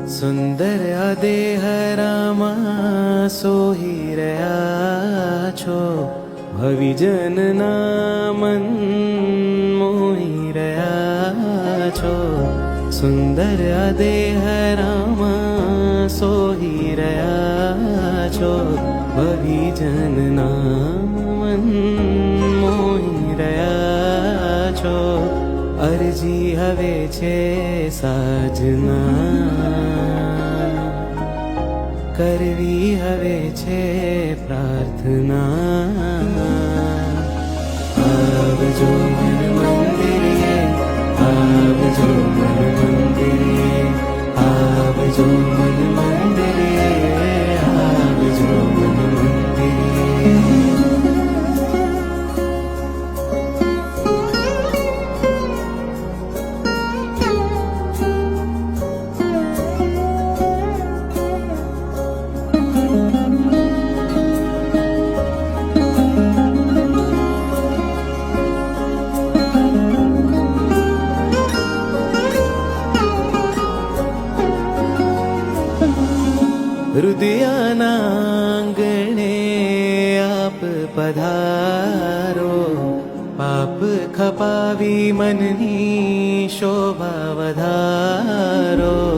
સુંદર આ દેહ રામા સોહી રહ્યા છો, ભવિજનના મન મોહી રહ્યા છો. સુંદર આ દેહ રામા સોહી રહ્યા છો, ભવિજનના મન મોહી રહ્યા છો. અરજી હવે છે સાજના, કરવી હવે છે પ્રાર્થના. આવજો મન મંદિરે, આવજો મન મંદિરે, આવજો મન મંદિરે, આવજો મન મંદિરે. હૃદયના આંગણે આપ પધારો, પાપ ખપાવી મનની શોભા વધારો.